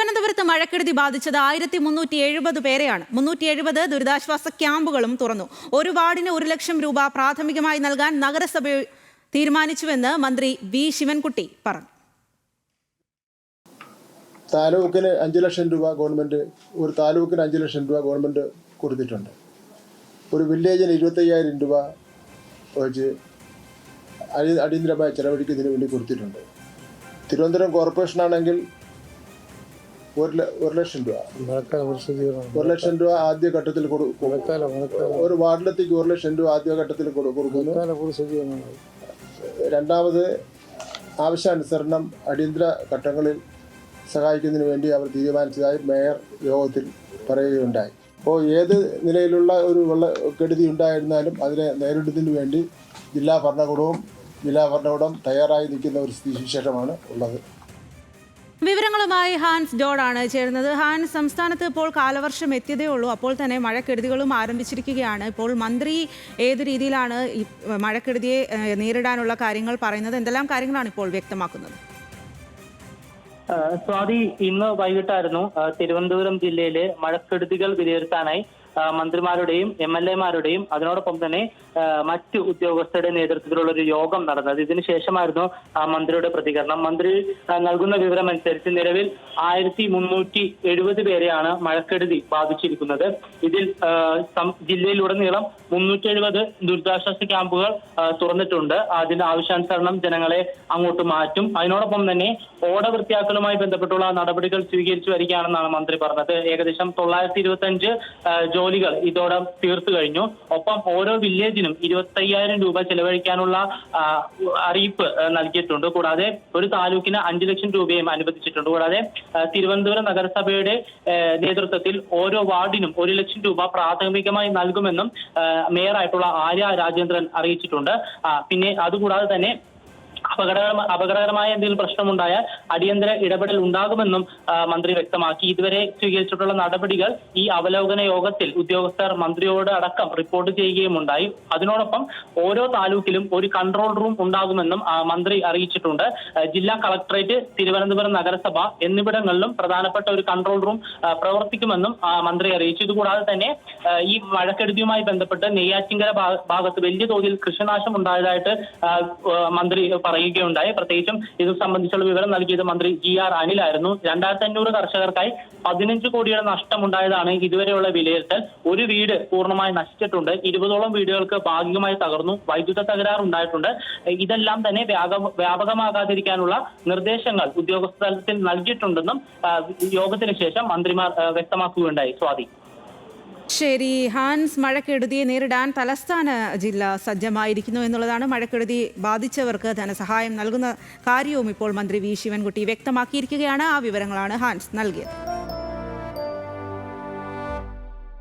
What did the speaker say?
തിരുവനന്തപുരത്ത് മഴക്കെടുതി ബാധിച്ചത് 1370 പേരെയാണ്. 370 ദുരിതാശ്വാസ ക്യാമ്പുകളും തുറന്നു. ഒരു വാർഡിന് 1 ലക്ഷം രൂപ പ്രാഥമികമായി നൽകാൻ നഗരസഭ തീരുമാനിച്ചുവെന്ന് മന്ത്രി വി ശിവൻകുട്ടി പറഞ്ഞു. താലൂക്കിന് 5 ലക്ഷം രൂപ ഗവൺമെന്റ്, ഒരു താലൂക്കിന് 5 ലക്ഷം രൂപ ഗവൺമെന്റ് കൊടുത്തിട്ടുണ്ട്. ഒരു വില്ലേജിന് 25,000 രൂപ വെച്ച് അടിയന്തരമായി ചെലവഴിക്കുന്നതിന് വേണ്ടി കൊടുത്തിട്ടുണ്ട്. തിരുവനന്തപുരം കോർപ്പറേഷനാണെങ്കിൽ 1 ലക്ഷം രൂപ, 1 ലക്ഷം രൂപ ആദ്യ ഘട്ടത്തിൽ കൊടുക്കും. ഒരു വാർഡിലെത്തേക്ക് 1 ലക്ഷം രൂപ ആദ്യ ഘട്ടത്തിൽ കൊടുക്കുന്നു. രണ്ടാമത് ആവശ്യാനുസരണം അടിയന്തര ഘട്ടങ്ങളിൽ സഹായിക്കുന്നതിന് വേണ്ടി അവർ തീരുമാനിച്ചതായി മേയർ യോഗത്തിൽ പറയുകയുണ്ടായി. അപ്പോൾ ഏത് നിലയിലുള്ള ഒരു വെള്ളക്കെടുതി ഉണ്ടായിരുന്നാലും അതിനെ നേരിടുന്നതിന് വേണ്ടി ജില്ലാ ഭരണകൂടം തയ്യാറായി നിൽക്കുന്ന ഒരു സ്ഥിതിവിശേഷമാണ് ഉള്ളത്. വിവരങ്ങളുമായി ഹാൻസ് ജോർജാണ് ചേരുന്നത്. ഹാൻസ്, സംസ്ഥാനത്ത് ഇപ്പോൾ കാലവർഷം എത്തിയതേ ഉള്ളൂ. അപ്പോൾ തന്നെ മഴക്കെടുതികളും ആരംഭിച്ചിരിക്കുകയാണ്. ഇപ്പോൾ മന്ത്രി ഏത് രീതിയിലാണ് ഈ മഴക്കെടുതിയെ നേരിടാനുള്ള കാര്യങ്ങൾ പറയുന്നത്? എന്തെല്ലാം കാര്യങ്ങളാണ് ഇപ്പോൾ വ്യക്തമാക്കുന്നത്? സ്വാതി, ഇന്ന് വൈകിട്ടായിരുന്നു തിരുവനന്തപുരം ജില്ലയിലെ മഴക്കെടുതികൾ വിലയിരുത്താനായി മന്ത്രിമാരുടെയും MLA-മാരുടെയും അതിനോടൊപ്പം തന്നെ മറ്റു ഉദ്യോഗസ്ഥരുടെ നേതൃത്വത്തിലുള്ള ഒരു യോഗം നടന്നത്. ഇതിനുശേഷമായിരുന്നു മന്ത്രിയുടെ പ്രതികരണം. മന്ത്രി നൽകുന്ന വിവരം അനുസരിച്ച് നിലവിൽ 1370 പേരെയാണ് മഴക്കെടുതി ബാധിച്ചിരിക്കുന്നത്. ഇതിൽ ജില്ലയിലുടനീളം 370 ദുരിതാശ്വാസ ക്യാമ്പുകൾ തുറന്നിട്ടുണ്ട്. അതിന് ആവശ്യാനുസരണം ജനങ്ങളെ അങ്ങോട്ട് മാറ്റും. അതിനോടൊപ്പം തന്നെ ഓട വൃത്തിയാക്കലുമായി ബന്ധപ്പെട്ടുള്ള നടപടികൾ സ്വീകരിച്ചു വരികയാണെന്നാണ് മന്ത്രി പറഞ്ഞത്. ഏകദേശം 925 ജോലികൾ ഇതോടെ തീർത്തു കഴിഞ്ഞു. ഒപ്പം ഓരോ വില്ലേജിനും 25,000 രൂപ ചെലവഴിക്കാനുള്ള അറിയിപ്പ് നൽകിയിട്ടുണ്ട്. കൂടാതെ ഒരു താലൂക്കിന് 5 ലക്ഷം രൂപയും അനുവദിച്ചിട്ടുണ്ട്. കൂടാതെ തിരുവനന്തപുരം നഗരസഭയുടെ നേതൃത്വത്തിൽ ഓരോ വാർഡിനും 1 ലക്ഷം രൂപ പ്രാഥമികമായി നൽകുമെന്നും മേയറായിട്ടുള്ള ആര്യ രാജേന്ദ്രൻ അറിയിച്ചിട്ടുണ്ട്. പിന്നെ അതുകൂടാതെ തന്നെ അപകടകരമായ എന്തെങ്കിലും പ്രശ്നമുണ്ടായാൽ അടിയന്തര ഇടപെടൽ ഉണ്ടാകുമെന്നും മന്ത്രി വ്യക്തമാക്കി. ഇതുവരെ സ്വീകരിച്ചിട്ടുള്ള നടപടികൾ ഈ അവലോകന യോഗത്തിൽ ഉദ്യോഗസ്ഥർ മന്ത്രിയോട് അടക്കം റിപ്പോർട്ട് ചെയ്യുകയുമുണ്ടായി. അതിനോടൊപ്പം ഓരോ താലൂക്കിലും ഒരു കൺട്രോൾ റൂം ഉണ്ടാകുമെന്നും മന്ത്രി അറിയിച്ചിട്ടുണ്ട്. ജില്ലാ കളക്ടറേറ്റ്, തിരുവനന്തപുരം നഗരസഭ എന്നിവിടങ്ങളിലും പ്രധാനപ്പെട്ട ഒരു കൺട്രോൾ റൂം പ്രവർത്തിക്കുമെന്നും മന്ത്രി അറിയിച്ചു. ഇതുകൂടാതെ തന്നെ ഈ മഴക്കെടുതിയുമായി ബന്ധപ്പെട്ട് നെയ്യാറ്റിൻകര ഭാഗത്ത് വലിയ തോതിൽ കൃഷിനാശം ഉണ്ടായതായിട്ട് മന്ത്രി പറയുകയുണ്ടായി. പ്രത്യേകിച്ചും ഇത് സംബന്ധിച്ചുള്ള വിവരം നൽകിയത് മന്ത്രി GR അനിലായിരുന്നു. 2500 കർഷകർക്കായി 15 കോടിയുടെ നഷ്ടമുണ്ടായതാണ് ഇതുവരെയുള്ള വിലയിരുത്തൽ. ഒരു വീട് പൂർണ്ണമായി നശിച്ചിട്ടുണ്ട്. 20ഓളം വീടുകൾക്ക് ഭാഗികമായി തകർന്നു. വൈദ്യുത തകരാറുണ്ടായിട്ടുണ്ട്. ഇതെല്ലാം തന്നെ വ്യാപകമാകാതിരിക്കാനുള്ള നിർദ്ദേശങ്ങൾ ഉദ്യോഗസ്ഥ തലത്തിൽ നൽകിയിട്ടുണ്ടെന്നും യോഗത്തിന് ശേഷം മന്ത്രിമാർ വ്യക്തമാക്കുകയുണ്ടായി. സ്വാതി. ശരി ഹാൻസ്, മഴക്കെടുതിയെ നേരിടാൻ തലസ്ഥാന ജില്ല സജ്ജമായിരിക്കുന്നു എന്നുള്ളതാണ്. മഴക്കെടുതി ബാധിച്ചവർക്ക് ധനസഹായം നൽകുന്ന കാര്യവും ഇപ്പോൾ മന്ത്രി വി ശിവൻകുട്ടി വ്യക്തമാക്കിയിരിക്കുകയാണ്. ആ വിവരങ്ങളാണ് ഹാൻസ് നൽകിയത്.